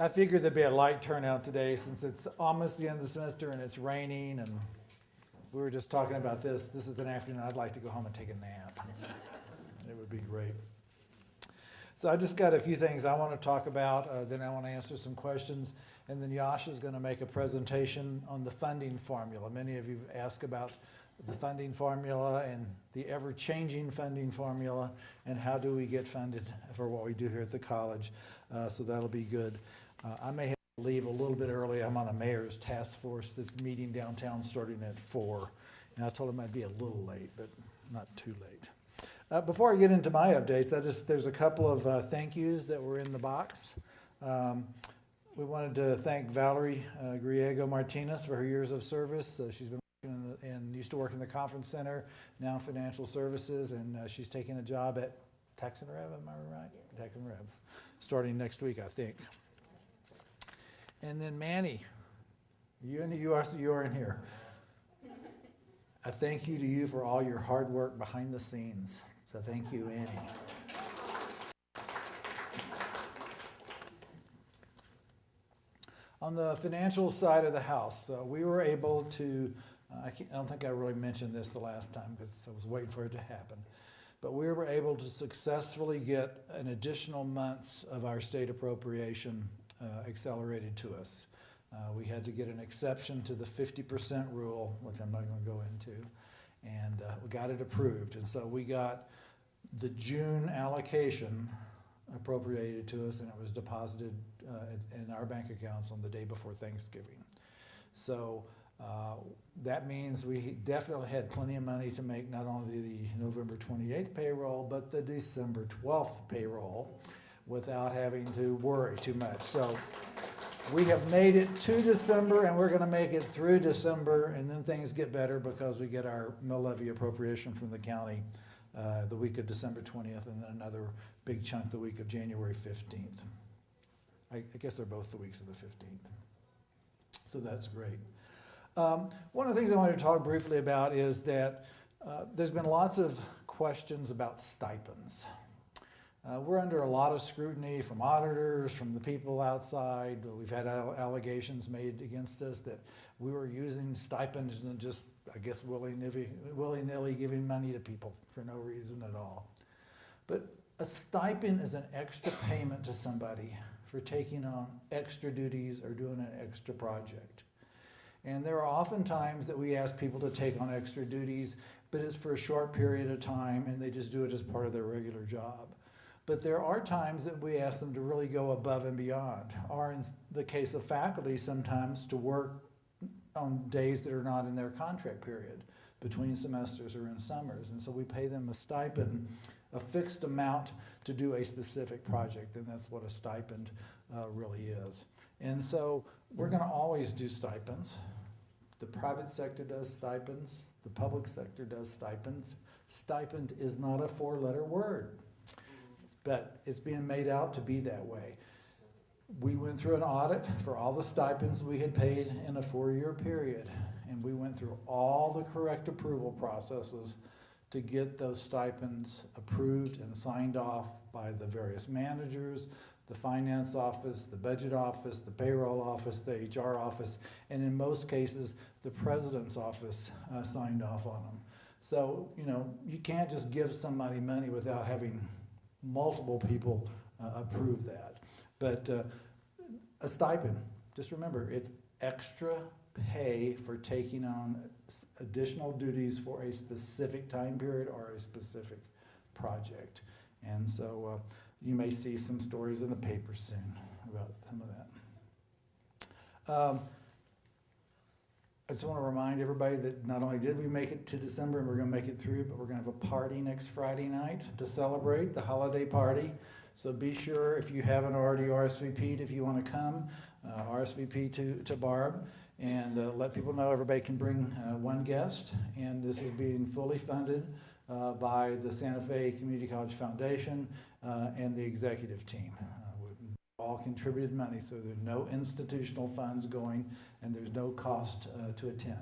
I figured there'd be a light turnout today since it's almost the end of the semester and it's raining, and we were just talking about this. This is an afternoon I'd like to go home and take a nap. It would be great. So I just got a few things I want to talk about, then I want to answer some questions, and then Yasha is going to make a presentation on the funding formula. Many of you ask about the funding formula and the ever-changing funding formula and how do we get funded for what we do here at the college. So that'll be good. I may have to leave a little bit early. I'm on a mayor's task force that's meeting downtown starting at 4. And I told him I'd be a little late, but not too late. Before I get into my updates, there's a couple of thank yous that were in the box. We wanted to thank Valerie Griego Martinez for her years of service. She's been working and used to work in the conference center, now financial services, and she's taking a job at Tax and Rev, am I right? Yeah. Tax and Rev, starting next week, I think. And then Manny, you are in here. A thank you to you for all your hard work behind the scenes. So thank you, Annie. On the financial side of the house, we were able to, I don't think I really mentioned this the last time because I was waiting for it to happen, but we were able to successfully get an additional months of our state appropriation accelerated to us. We had to get an exception to the 50% rule, which I'm not going to go into, and we got it approved. And so we got the June allocation appropriated to us, and it was deposited in our bank accounts on the day before Thanksgiving. So that means we definitely had plenty of money to make not only the November 28th payroll, but the December 12th payroll without having to worry too much. So we have made it to December, and we're going to make it through December, and then things get better because we get our mill levy appropriation from the county the week of December 20th, and then another big chunk the week of January 15th. I guess they're both the weeks of the 15th. So that's great. One of the things I wanted to talk briefly about is that there's been lots of questions about stipends. We're under a lot of scrutiny from auditors, from the people outside. We've had allegations made against us that we were using stipends and just, I guess, willy-nilly giving money to people for no reason at all. But a stipend is an extra payment to somebody for taking on extra duties or doing an extra project. And there are often times that we ask people to take on extra duties, but it's for a short period of time and they just do it as part of their regular job. But there are times that we ask them to really go above and beyond, or in the case of faculty, sometimes to work on days that are not in their contract period, between semesters or in summers. And so we pay them a stipend, a fixed amount to do a specific project, and that's what a stipend really is. And so we're going to always do stipends. The private sector does stipends. The public sector does stipends. Stipend is not a 4-letter word, but it's being made out to be that way. We went through an audit for all the stipends we had paid in a 4-year period, and we went through all the correct approval processes to get those stipends approved and signed off by the various managers, the finance office, the budget office, the payroll office, the HR office, and in most cases, the president's office signed off on them. So, you can't just give somebody money without having multiple people approve that. But a stipend, just remember, it's extra pay for taking on additional duties for a specific time period or a specific project. And so you may see some stories in the paper soon about some of that. I just want to remind everybody that not only did we make it to December and we're going to make it through, but we're going to have a party next Friday night to celebrate the holiday party. So be sure, if you haven't already RSVP'd, if you want to come, RSVP to Barb, and let people know everybody can bring one guest. And this is being fully funded by the Santa Fe Community College Foundation and the executive team. We've all contributed money, so there's no institutional funds going, and there's no cost to attend.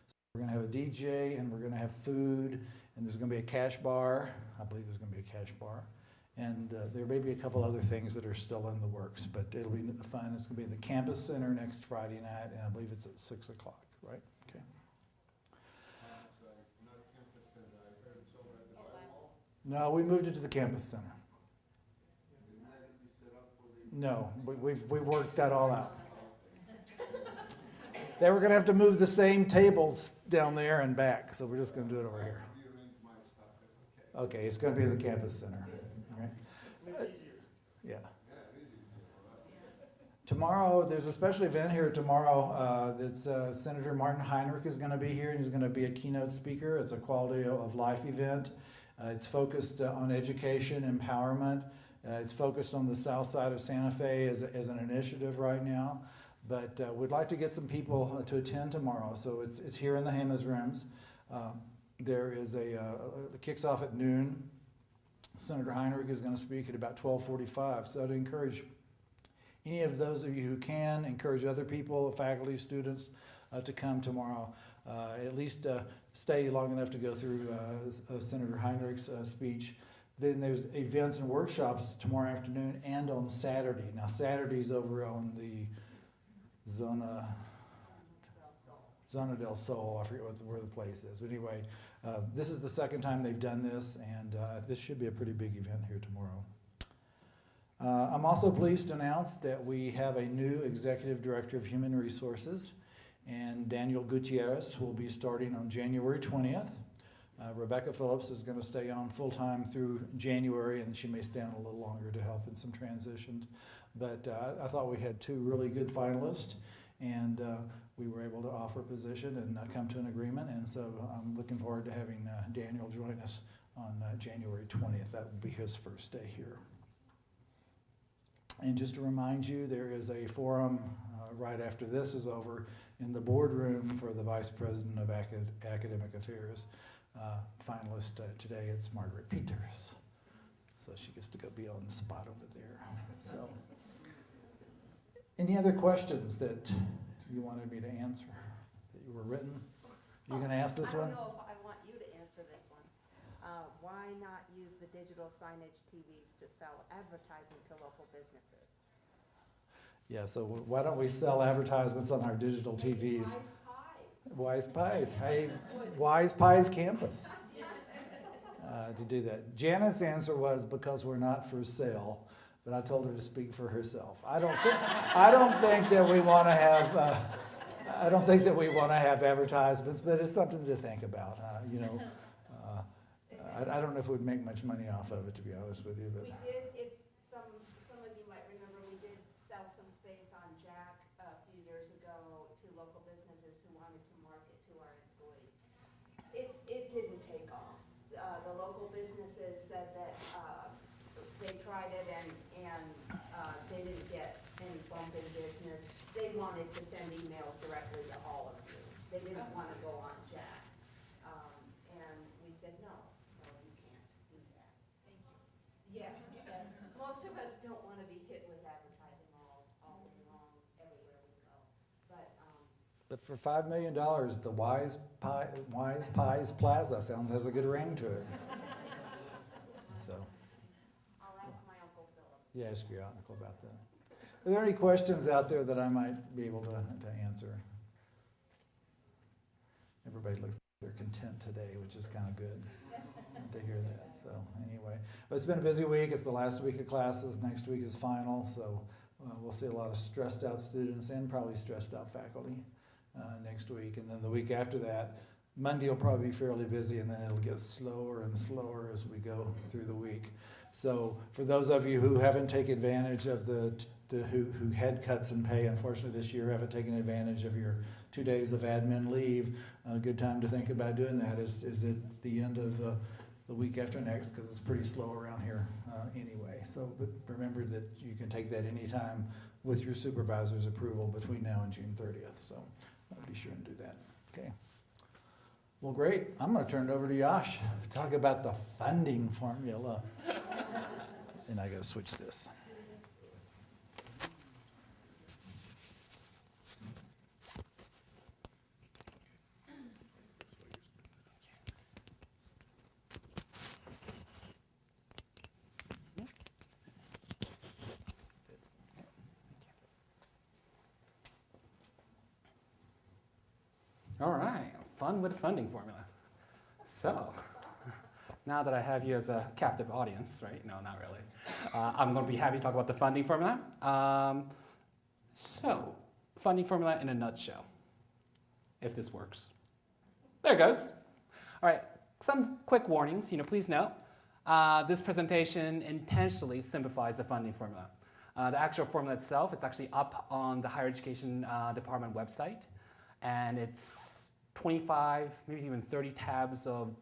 So we're going to have a DJ, and we're going to have food, and there's going to be a cash bar. I believe there's going to be a cash bar. And there may be a couple other things that are still in the works, but it'll be fun. It's going to be in the Campus Center next Friday night, and I believe it's at 6 o'clock, right? Okay. Not Campus Center, I heard it's over at the Bible. No, we moved it to the Campus Center. Isn't that to be set up for the? No, we've worked that all out. They were going to have to move the same tables down there and back, so we're just going to do it over here. Rearrange my stuff, okay. Okay, it's going to be in the Campus Center. All right? Yeah. Yeah, it is easier for us. Tomorrow, there's a special event here tomorrow that's Senator Martin Heinrich is going to be here, and he's going to be a keynote speaker. It's a quality of life event. It's focused on education, empowerment. It's focused on the south side of Santa Fe as an initiative right now. But we'd like to get some people to attend tomorrow. So it's here in the Hamas Rooms. There is it kicks off at noon. Senator Heinrich is going to speak at about 12:45. So I'd encourage any of those of you who can, encourage other people, faculty, students, to come tomorrow. At least stay long enough to go through Senator Heinrich's speech. Then there's events and workshops tomorrow afternoon and on Saturday. Now Saturday's over on the Zona del Sol. I forget where the place is. But anyway, this is the second time they've done this, and this should be a pretty big event here tomorrow. I'm also pleased to announce that we have a new Executive Director of Human Resources, and Daniel Gutierrez will be starting on January 20th. Rebecca Phillips is going to stay on full-time through January, and she may stay on a little longer to help in some transitions. But I thought we had two really good finalists, and we were able to offer a position and come to an agreement. And so I'm looking forward to having Daniel join us on January 20th. That will be his first day here. And just to remind you, there is a forum right after this is over in the boardroom for the Vice President of Academic Affairs. Finalist today, it's Margaret Peters. So she gets to go be on the spot over there. So, any other questions that you wanted me to answer that you were written? You going to ask this one? I don't know if I want you to answer this one. Why not use the digital signage TVs to sell advertising to local businesses? Yeah, so why don't we sell advertisements on our digital TVs? Wise Pies. Hey, Wise Pies Campus. To do that. Janet's answer was because we're not for sale, but I told her to speak for herself. I don't think that we want to have. I don't think that we want to have advertisements, but it's something to think about. I don't know if we'd make much money off of it, to be honest with you. But We did, if some of you might remember, we did sell some space on Jack a few years ago to local businesses who wanted to market to our employees. It didn't take off. The local businesses said that they tried it and they didn't get any bump in business. They wanted to send emails directly to all of you. They didn't want to go on Jack. And we said, no, you can't do that. Thank you. Yeah, most of us don't want to be hit with advertising all day long, everywhere we go. But for $5 million, the Wise Pies Plaza has a good ring to it. So, I'll ask my Uncle Philip. yeah, ask your uncle about that. Are there any questions out there that I might be able to answer? Everybody looks like they're content today, which is kind of good to hear that. So anyway, but it's been a busy week. It's the last week of classes. Next week is final, so we'll see a lot of stressed out students and probably stressed out faculty next week. And then the week after that, Monday will probably be fairly busy, and then it'll get slower and slower as we go through the week. So for those of you who haven't taken advantage of who had cuts in pay, unfortunately this year, haven't taken advantage of your 2 days of admin leave, a good time to think about doing that is at the end of the week after next, because it's pretty slow around here anyway. So but remember that you can take that anytime with your supervisor's approval between now and June 30th. So be sure and do that. Okay. Well, great. I'm going to turn it over to Yash to talk about the funding formula. And I got to switch this. All right, fun with funding formula. So, now that I have you as a captive audience, right? No, not really. I'm going to be happy to talk about the funding formula. So, funding formula in a nutshell, if this works. There it goes. All right, some quick warnings. Please note, this presentation intentionally simplifies the funding formula. The actual formula itself, it's actually up on the Higher Education Department website, and it's 25, maybe even 30 tabs of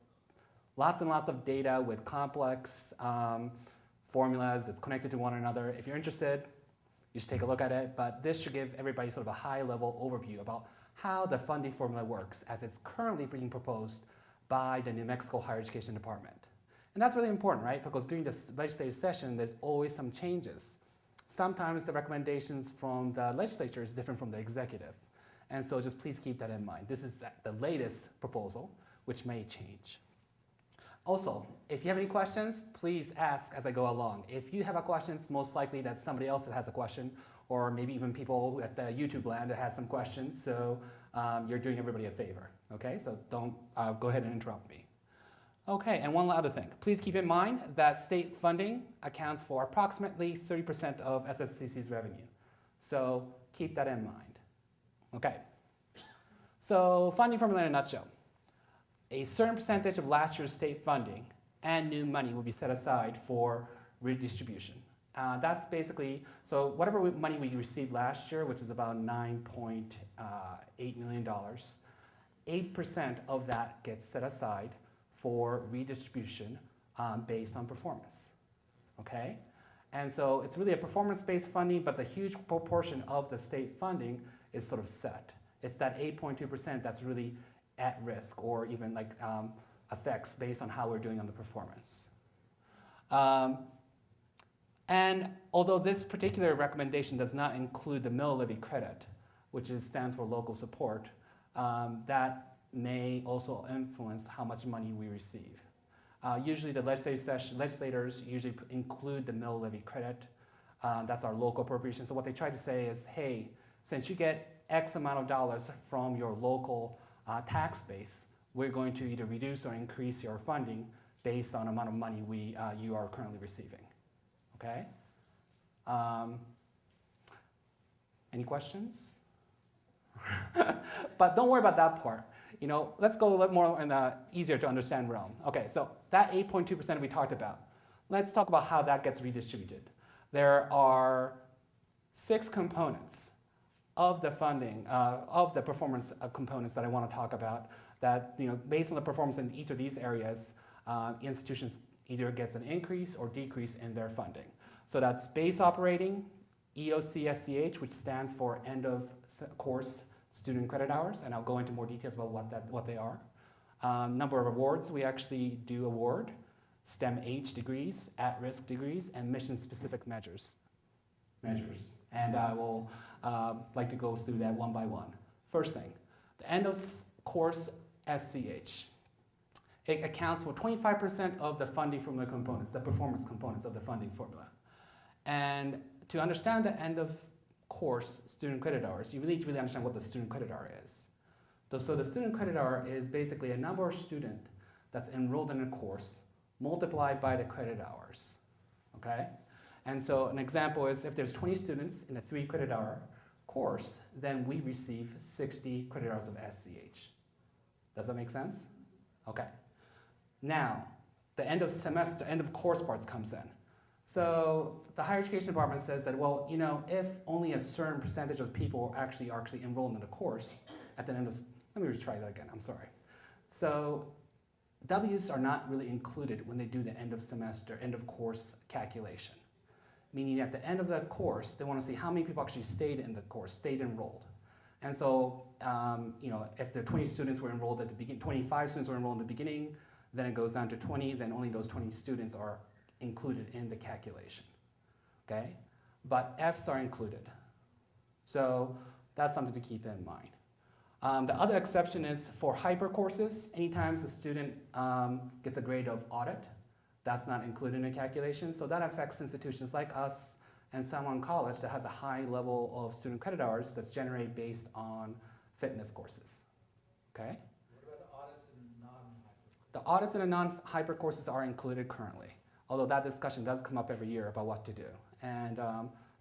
lots and lots of data with complex formulas that's connected to one another. If you're interested, you should take a look at it, but this should give everybody sort of a high-level overview about how the funding formula works as it's currently being proposed by the New Mexico Higher Education Department. And that's really important, right? Because during this legislative session, there's always some changes. Sometimes the recommendations from the legislature is different from the executive. And so just please keep that in mind. This is the latest proposal, which may change. Also, if you have any questions, please ask as I go along. If you have a question, it's most likely that somebody else has a question, or maybe even people at the YouTube land that has some questions, so you're doing everybody a favor, okay? So don't go ahead and interrupt me. Okay, and one other thing. Please keep in mind that state funding accounts for approximately 30% of SFCC's revenue. So keep that in mind. Okay, so funding formula in a nutshell. A certain percentage of last year's state funding and new money will be set aside for redistribution. That's basically, so whatever money we received last year, which is about $9.8 million, 8% of that gets set aside for redistribution based on performance, okay? And so it's really a performance-based funding, but the huge proportion of the state funding is sort of set. It's that 8.2% that's really at risk, or even like effects based on how we're doing on the performance. And although this particular recommendation does not include the mill levy credit, which stands for local support, that may also influence how much money we receive. Usually the legislators usually include the mill levy credit. That's our local appropriation. So what they try to say is, hey, since you get X amount of dollars from your local tax base, we're going to either reduce or increase your funding based on the amount of money you are currently receiving. Okay? Any questions? But don't worry about that part. Let's go a little more in the easier to understand realm. Okay, so that 8.2% we talked about. Let's talk about how that gets redistributed. There are 6 components of the funding, of the performance components that I want to talk about that, based on the performance in each of these areas, institutions either gets an increase or decrease in their funding. So that's base operating, EOC-SCH, which stands for end of course student credit hours, and I'll go into more details about what they are. Number of awards, we actually do award STEM H degrees, at-risk degrees, and mission-specific measures. And I will like to go through that one by one. First thing, the end of course SCH. It accounts for 25% of the funding formula components, the performance components of the funding formula. And to understand the end of course student credit hours, you really need to understand what the student credit hour is. So the student credit hour is basically a number of students that's enrolled in a course multiplied by the credit hours, okay? And so an example is if there's 20 students in a 3 credit hour course, then we receive 60 credit hours of SCH. Does that make sense? Okay. Now, the end of semester, end of course parts comes in. So the higher education department says that, well, if only a certain percentage of people are actually enrolled in the course at the end of, let me retry that again, I'm sorry. So W's are not really included when they do the end of semester, end of course calculation. Meaning at the end of the course, they want to see how many people actually stayed in the course, stayed enrolled. And so, if the 20 students were enrolled at the beginning, 25 students were enrolled in the beginning, then it goes down to 20, then only those 20 students are included in the calculation, okay? But F's are included. So that's something to keep in mind. The other exception is for hyper courses. Anytime the student gets a grade of audit, that's not included in the calculation. So that affects institutions like us and someone college that has a high level of student credit hours that's generated based on fitness courses, Okay? What about the audits and non-hyper? The audits and the non-hyper courses are included currently, although that discussion does come up every year about what to do. And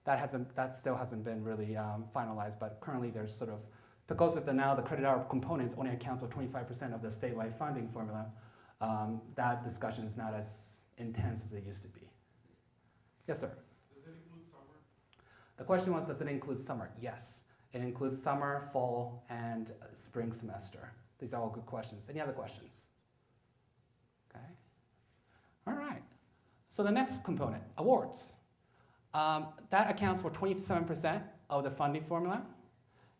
that still hasn't been really finalized, but currently there's sort of, because of now the credit hour components only accounts for 25% of the statewide funding formula, that discussion is not as intense as it used to be. Yes, sir? Does it include summer? The question was, does it include summer? Yes. It includes summer, fall, and spring semester. These are all good questions. Any other questions? Okay. All right. So the next component, awards. That accounts for 27% of the funding formula.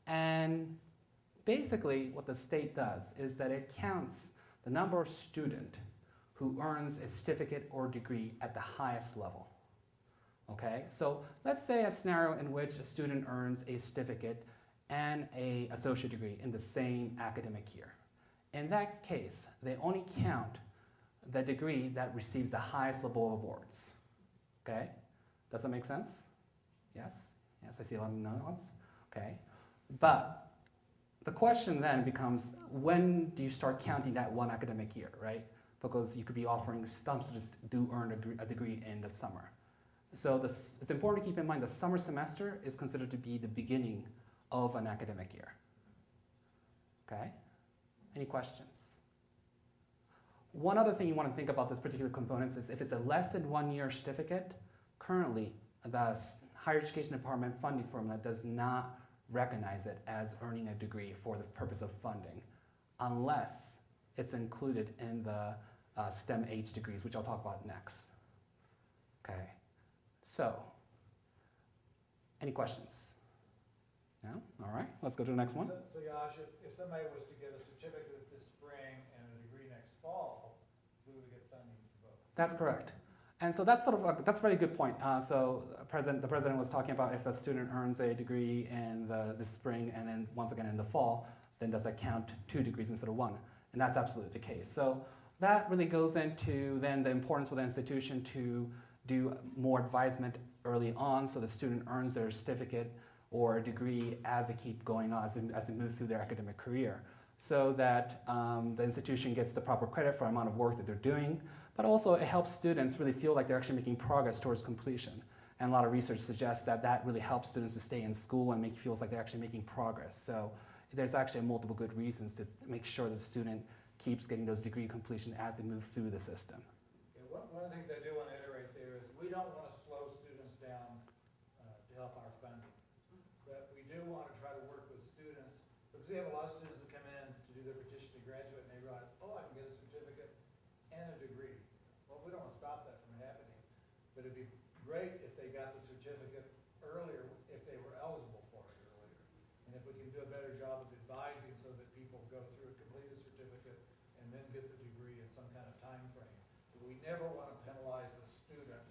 And basically what the state does is that it counts the number of students who earns a certificate or degree at the highest level. Okay, so let's say a scenario in which a student earns a certificate and an associate degree in the same academic year. In that case, they only count the degree that receives the highest level of awards. Okay, does that make sense? Yes? Yes, I see a lot of nods. Okay, but the question then becomes, when do you start counting that one academic year, right? Because you could be offering, some students do earn a degree in the summer. So it's important to keep in mind the summer semester is considered to be the beginning of an academic year. Okay? Any questions? One other thing you want to think about this particular component is if it's a less than 1 year certificate, currently the Higher Education Department funding formula does not recognize it as earning a degree for the purpose of funding, unless it's included in the STEM H degrees, which I'll talk about next. Okay. So, any questions? No? All right, let's go to the next one. So Yash, if somebody was to get a certificate this spring and a degree next fall, we would get funding for both. That's correct. And so that's sort of that's a very good point. So the president was talking about if a student earns a degree in the spring and then once again in the fall, then does that count 2 degrees instead of 1? And that's absolutely the case. So that really goes into then the importance for the institution to do more advisement early on so the student earns their certificate or a degree as they keep going on, as they move through their academic career, so that the institution gets the proper credit for the amount of work that they're doing, but also it helps students really feel like they're actually making progress towards completion. And a lot of research suggests that that really helps students to stay in school and feels like they're actually making progress. So there's actually multiple good reasons to make sure that the student keeps getting those degree completion as they move through the system. Yeah, one of the things I do want to iterate there is we don't want to slow students down to help our funding. But we do want to try to work with students, because we have a lot of students that come in to do their petition to graduate and they realize, oh, I can get a certificate and a degree. Well, we don't want to stop that from happening, but it'd be great if they got the certificate earlier, if they were eligible for it earlier. And if we can do a better job of advising so that people go through, complete a certificate, and then get the degree in some kind of time frame. But we never want to penalize the student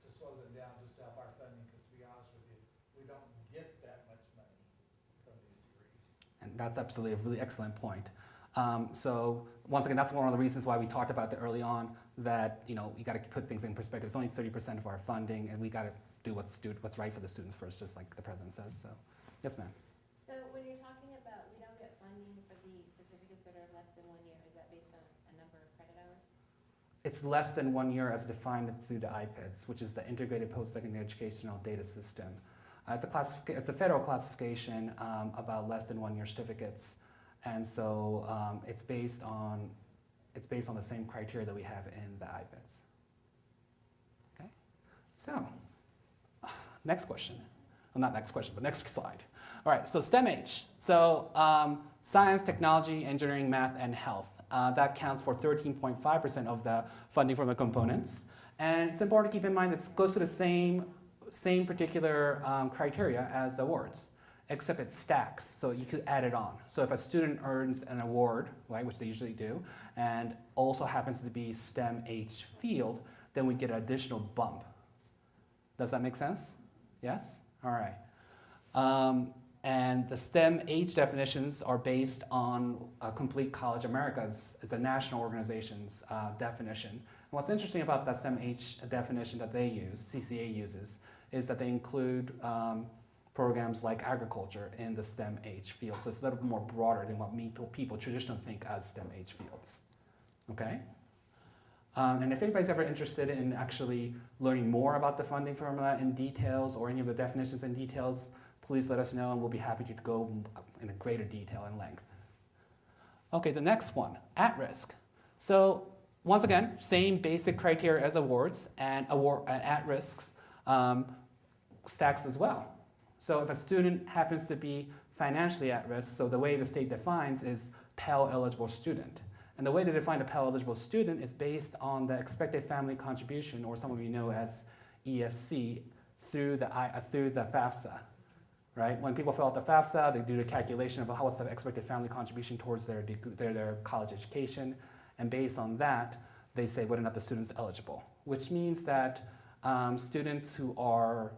to slow them down just to help our funding, because to be honest with you, we don't get that much money from these degrees. And that's absolutely a really excellent point. So once again, that's one of the reasons why we talked about it early on, that you got to put things in perspective. It's only 30% of our funding, and we got to do what's right for the students first, just like the president says. So, yes, ma'am. So when you're talking about we don't get funding for the certificates that are less than 1 year, is that based on a number of credit hours? It's less than 1 year as defined through the IPEDS, which is the Integrated Post-Secondary Educational Data System. It's a federal classification about less than 1 year certificates, and so it's based on the same criteria that we have in the IPEDS. Okay, so next question. Well, not next question, but next slide. All right, so STEM H. So science, technology, engineering, math, and health. That counts for 13.5% of the funding from the components. And it's important to keep in mind that it goes to the same particular criteria as the awards, except it stacks, so you could add it on. So if a student earns an award, right, which they usually do, and also happens to be STEM H field, then we get an additional bump. Does that make sense? Yes? All right. And the STEM H definitions are based on Complete College America's, it's a national organization's definition. And what's interesting about the STEM H definition that they use, CCA uses, is that they include programs like agriculture in the STEM age field. So it's a little bit more broader than what people traditionally think as STEM age fields. Okay? And if anybody's ever interested in actually learning more about the funding formula in details or any of the definitions in details, please let us know and we'll be happy to go in a greater detail and length. Okay, the next one, at risk. So once again, same basic criteria as awards and at risks stacks as well. So if a student happens to be financially at risk, so the way the state defines is Pell eligible student. And the way to define a Pell eligible student is based on the expected family contribution, or some of you know as EFC, through the FAFSA. Right? When people fill out the FAFSA, they do the calculation of what's the expected family contribution towards their college education, and based on that, they say whether or not the student's eligible, which means that students who are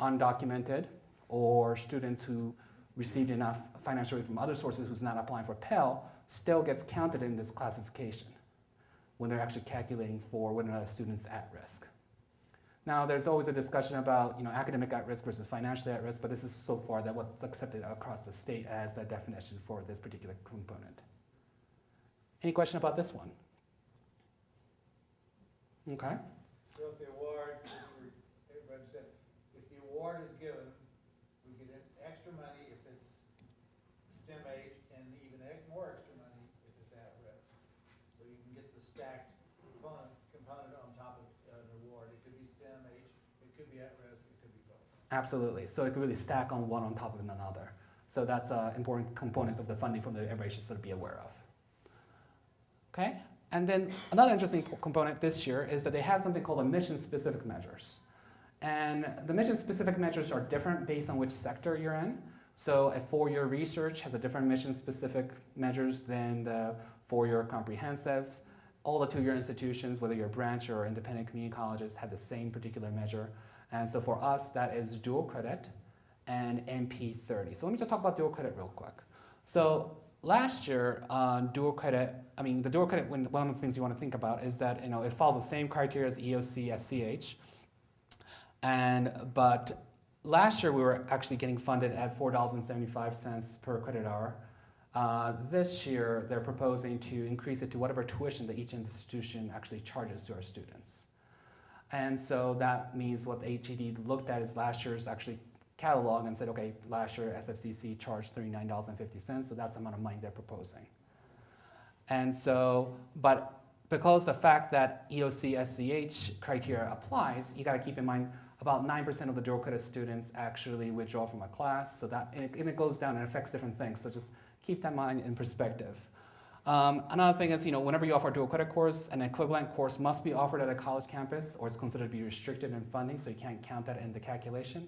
undocumented or students who received enough financial aid from other sources who's not applying for Pell still gets counted in this classification when they're actually calculating for whether or not a student's at risk. Now, there's always a discussion about academic at risk versus financially at risk, but this is so far that what's accepted across the state as the definition for this particular component. Any question about this one? Okay. So if the award, everybody said, if the award is given, we get extra money if it's STEM age, and even more extra money if it's at risk. So you can get the stacked component on top of an award. It could be STEM age, it could be at risk, it could be both. Absolutely. So it can really stack on one on top of another. So that's an important component of the funding from that everybody should sort of be aware of. Okay? And then another interesting component this year is that they have something called a mission-specific measures. And the mission-specific measures are different based on which sector you're in. So a four-year research has a different mission-specific measures than the four-year comprehensives. All the two-year institutions, whether you're a branch or independent community colleges, have the same particular measure. And so for us, that is dual credit and MP30. So let me just talk about dual credit real quick. So last year, dual credit, the dual credit, one of the things you want to think about is that it follows the same criteria as EOC, SCH. But last year we were actually getting funded at $4.75 per credit hour. This year they're proposing to increase it to whatever tuition that each institution actually charges to our students. And so that means what the HED looked at is last year's actually catalog and said, okay, last year SFCC charged $39.50, so that's the amount of money they're proposing. And so, but because the fact that EOC, SCH criteria applies, you gotta keep in mind about 9% of the dual credit students actually withdraw from a class, so that, and it goes down and affects different things, so just keep that in mind in perspective. Another thing is, whenever you offer a dual credit course, an equivalent course must be offered at a college campus, or it's considered to be restricted in funding, so you can't count that in the calculation.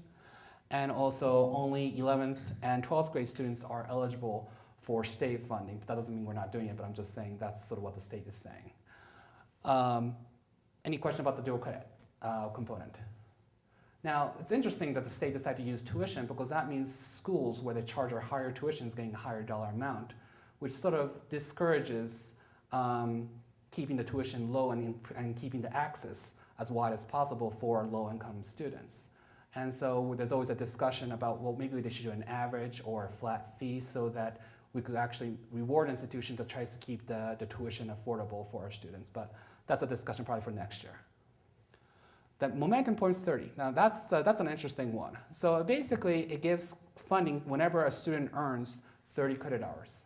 And also, only 11th and 12th grade students are eligible for state funding. That doesn't mean we're not doing it, but I'm just saying that's sort of what the state is saying. Any question about the dual credit component? Now, it's interesting that the state decided to use tuition because that means schools where they charge a higher tuition is getting a higher dollar amount, which sort of discourages keeping the tuition low and keeping the access as wide as possible for low-income students. And so there's always a discussion about, well, maybe they should do an average or a flat fee so that we could actually reward institutions that tries to keep the tuition affordable for our students. But that's a discussion probably for next year. The momentum points 30. Now that's an interesting one. So basically it gives funding whenever a student earns 30 credit hours.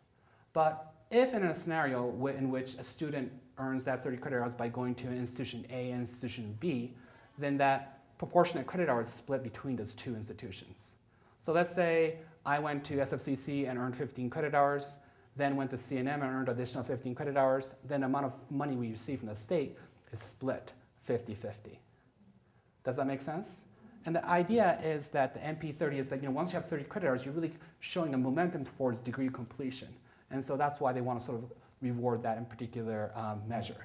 But if in a scenario in which a student earns that 30 credit hours by going to institution A and institution B, then that proportionate credit hours split between those two institutions. So let's say I went to SFCC and earned 15 credit hours, then went to CNM and earned additional 15 credit hours, then the amount of money we receive from the state is split 50-50. Does that make sense? And the idea is that the MP30 is that once you have 30 credit hours, you're really showing a momentum towards degree completion. And so that's why they want to sort of reward that in particular measure.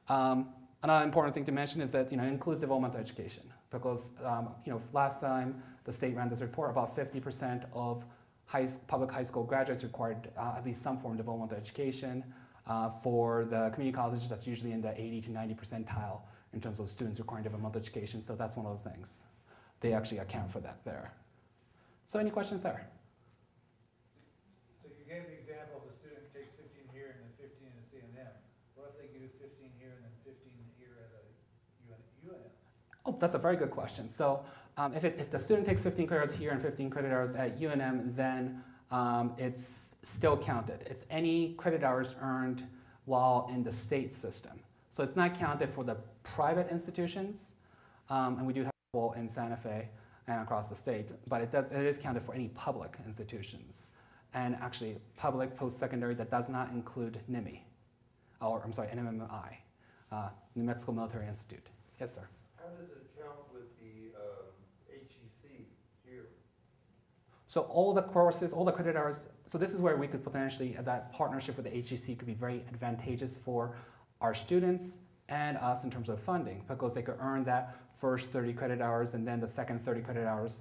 Another important thing to mention is that it includes developmental education because last time the state ran this report, about 50% of public high school graduates required at least some form of developmental education. For the community colleges, that's usually in the 80 to 90 percentile in terms of students requiring developmental education. So that's one of the things. They actually account for that there. So any questions there? So you gave the example of a student who takes 15 here and then 15 in a C&M. What if they do 15 here and then 15 here at a UNM? Oh, that's a very good question. So if the student takes 15 credit hours here and 15 credit hours at UNM, then it's still counted. It's any credit hours earned while in the state system. So it's not counted for the private institutions, and we do have people in Santa Fe and across the state, but it is counted for any public institutions. And actually, public post-secondary, that does not include NMI, or I'm sorry, NMMI, New Mexico Military Institute. Yes, sir. How does it count with the HEC here? So all the courses, all the credit hours, so this is where we could potentially, that partnership with the HEC could be very advantageous for our students and us in terms of funding, because they could earn that first 30 credit hours and then the second 30 credit hours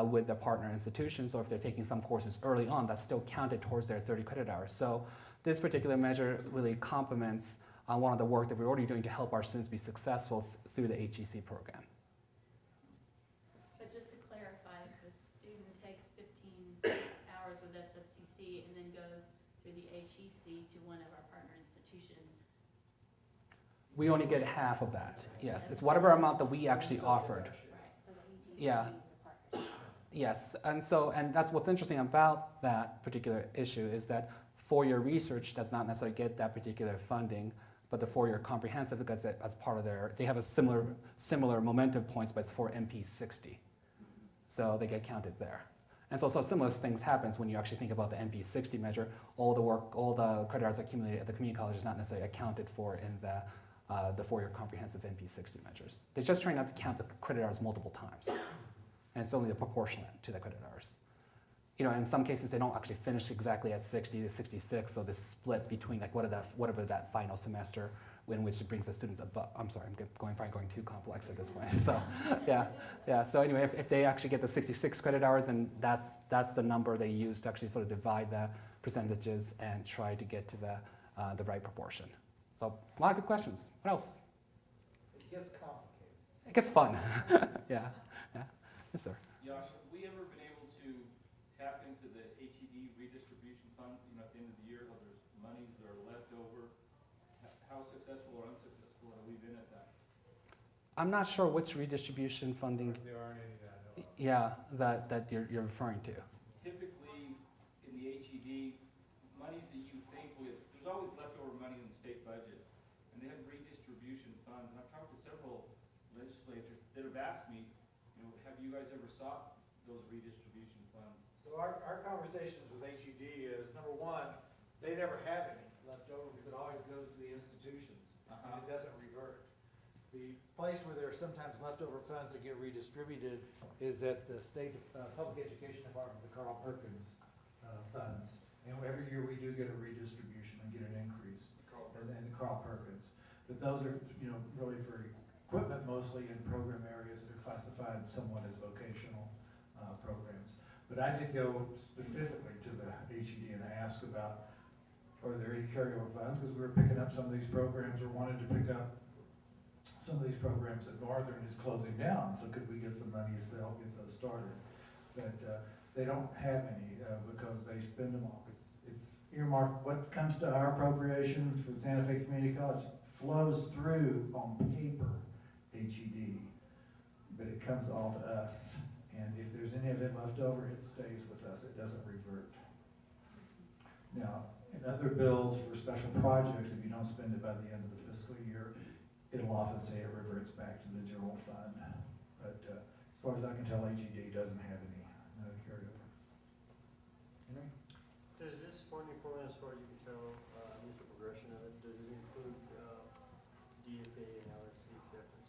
with the partner institution. So if they're taking some courses early on, that's still counted towards their 30 credit hours. So this particular measure really complements one of the work that we're already doing to help our students be successful through the HEC program. But just to clarify, if the student takes 15 hours with SFCC and then goes through the HEC to one of our partner institutions, We only get half of that, yes. It's whatever amount that we actually offered. right, so the HEC Yeah. is a partner. Yes, and that's what's interesting about that particular issue is that four-year research does not necessarily get that particular funding, but the four-year comprehensive, because as part of they have a similar momentum points, but it's for MP 60. So they get counted there. And so similar things happens when you actually think about the MP 60 measure. All the credit hours accumulated at the community college is not necessarily accounted for in the four-year comprehensive MP 60 measures. They're just trying not to count the credit hours multiple times. And it's only proportionate to the credit hours. In some cases, they don't actually finish exactly at 60 to 66, so this split between like whatever that final semester in which it brings the students above. I'm sorry, I'm probably going too complex at this point. So yeah. So anyway, if they actually get the 66 credit hours, and that's the number they use to actually sort of divide the percentages and try to get to the right proportion. So a lot of good questions. What else? It gets complicated. It gets fun. Yeah. Yes, sir. Josh, have we ever been able to tap into the HED redistribution funds, at the end of the year, how there's monies that are left over? How successful or unsuccessful have we been at that? I'm not sure which redistribution funding, There aren't any that I know of. yeah, that you're referring to. Typically, in the HED, monies that you think there's always leftover money in the state budget, and they have redistribution funds, and I've talked to several legislators that have asked me, have you guys ever sought those redistribution funds? So our conversations with HED is, number one, they never have any left over because it always goes to the institutions and it doesn't revert. The place where there are sometimes leftover funds that get redistributed is at the state public education department, the Carl Perkins funds. And every year we do get a redistribution and get an increase in the Carl Perkins. But those are, really for equipment mostly in program areas that are classified somewhat as vocational programs. But I did go specifically to the HED and ask about, are there any carryover funds? Because we were picking up some of these programs or wanted to pick up some of these programs that Northern is closing down. So could we get some monies to help get those started? But they don't have any because they spend them all. It's earmarked. What comes to our appropriation for Santa Fe Community College flows through on paper HED, but it comes all to us. And if there's any of it left over, it stays with us. It doesn't revert. Now, in other bills for special projects, if you don't spend it by the end of the fiscal year, it'll often say it reverts back to the general fund. But as far as I can tell, HED doesn't have any carryover. Henry? Does this funding formula, as far as you can tell, at least the progression of it, does it include DFA and LFC acceptance?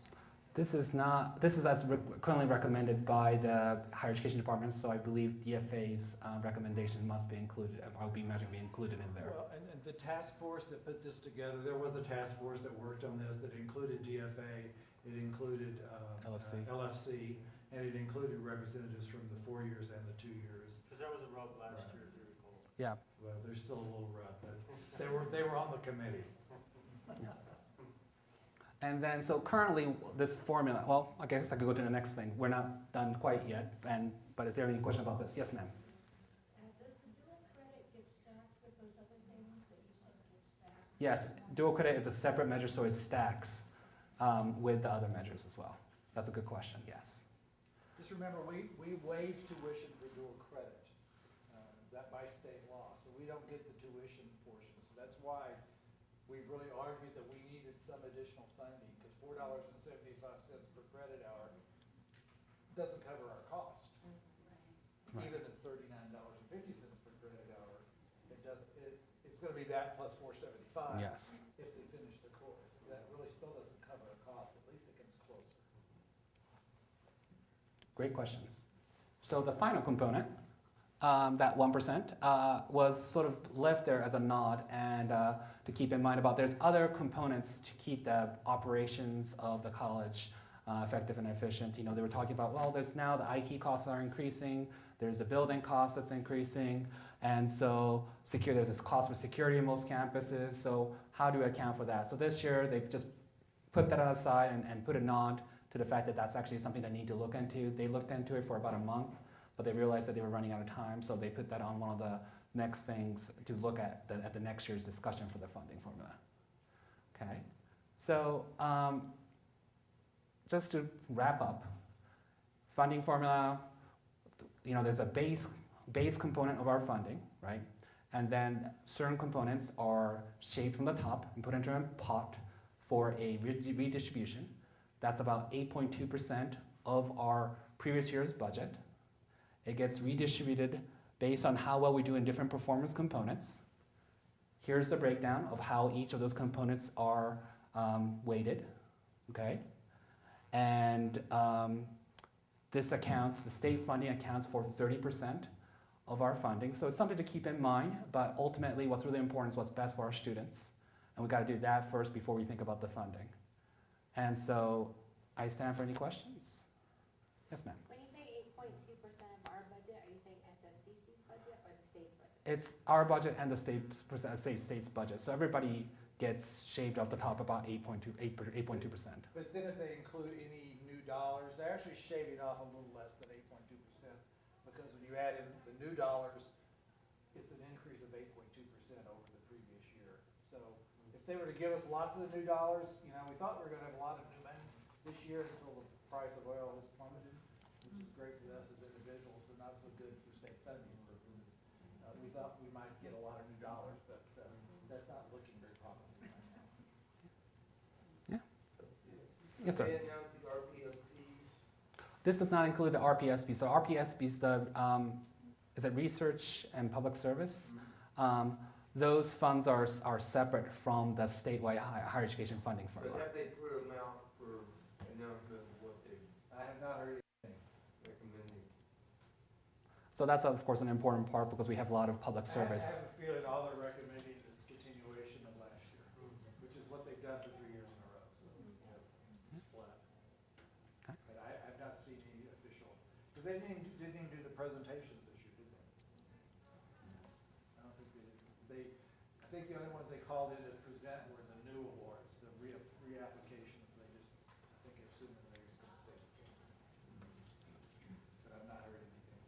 This is as currently recommended by the higher education department, so I believe DFA's recommendation must be included, or be included in there. Well, and the task force that put this together, there was a task force that worked on this that included DFA, it included LFC, and it included representatives from the 4 years and the 2 years. Because that was a rub last Right. year, if you recall. Yeah. Well, there's still a little rut, but they were on the committee. And then, so currently, this formula, well, I guess I could go to the next thing. We're not done quite yet, but if there are any questions about this, yes, ma'am? Does the dual credit get stacked with those other things that you said get stacked? Yes, dual credit is a separate measure, so it stacks with the other measures as well. That's a good question, yes. Just remember, we waive tuition for dual credit, that by state law, so we don't get the tuition portion. So that's why we really argued that we needed some additional funding, because $4.75 per credit hour doesn't cover our cost. Right. Even at $39.50 per credit hour, it's gonna be that plus $4.75. Yes. If they finish the course. That really still doesn't cover the cost, at least it gets closer. Great questions. So the final component, that 1%, was sort of left there as a nod and to keep in mind about there's other components to keep the operations of the college effective and efficient. You know, they were talking about, well, there's now the IT costs are increasing, there's a building cost that's increasing, and so there's this cost for security in most campuses, so how do we account for that? So this year, they just put that aside and put a nod to the fact that that's actually something they need to look into. They looked into it for about a month, but they realized that they were running out of time, so they put that on one of the next things to look at the next year's discussion for the funding formula. Okay, so just to wrap up, funding formula, you know, there's a base component of our funding, right? And then certain components are shaped from the top and put into a pot for a redistribution. That's about 8.2% of our previous year's budget. It gets redistributed based on how well we do in different performance components. Here's the breakdown of how each of those components are weighted, okay? And the state funding accounts for 30% of our funding. So it's something to keep in mind, but ultimately what's really important is what's best for our students. And we've got to do that first before we think about the funding. And so I stand for any questions. Yes, ma'am. When you say 8.2% of our budget, are you saying SFCC budget or the state budget? It's our budget and the state's budget. So everybody gets shaved off the top about 8.2%. But then if they include any new dollars, they're actually shaving off a little less than 8.2%, because when you add in the new dollars, it's an increase of 8.2% over the previous year. So if they were to give us lots of the new dollars, you know, we thought we were gonna have a lot of new money this year until the price of oil has plummeted, which is great for us as individuals, but not so good for state funding purposes. We thought we might get a lot of new dollars, but that's not looking very promising right now. Yes, sir. They announced the RPSPs. This does not include the RPSB. So RPSB is is it research and public service? Those funds are separate from the statewide higher education funding But formula. have they put them out for announcement of what they I have not heard recommending? So that's of course an important part because we have a lot of public I service. have a feeling all they're recommending is continuation of last year, which is what they've done for 3 years in a row, so, it's flat. Okay. But I've not seen any official, because they didn't even do the presentations this year, did they? I don't think they did. I think the only ones they called in to present were the new awards, the reapplications, I think assuming they're just gonna stay the same. But I've not heard anything.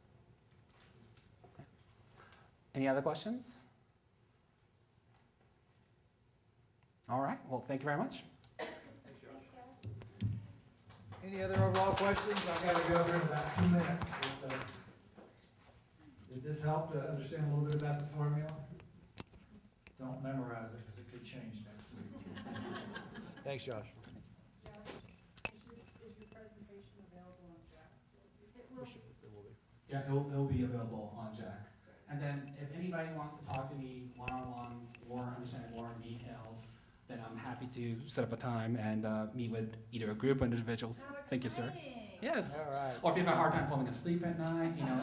Any other questions? All right, well, thank you very much. Thanks, Josh. Any other overall questions? I gotta go over in about 2 minutes. Did this help to understand a little bit about the formula? Don't memorize it, because it could change next week. Thanks, Josh. Is your presentation available on Jack? It We will. should- it will be. Yeah, it'll be available on Jack. And then if anybody wants to talk to me one-on-one or understand more details, then I'm happy to set up a time and meet with either a group or individuals. How Thank you, sir. exciting. Yes. All right. Or if you have a hard time falling asleep at night, you know.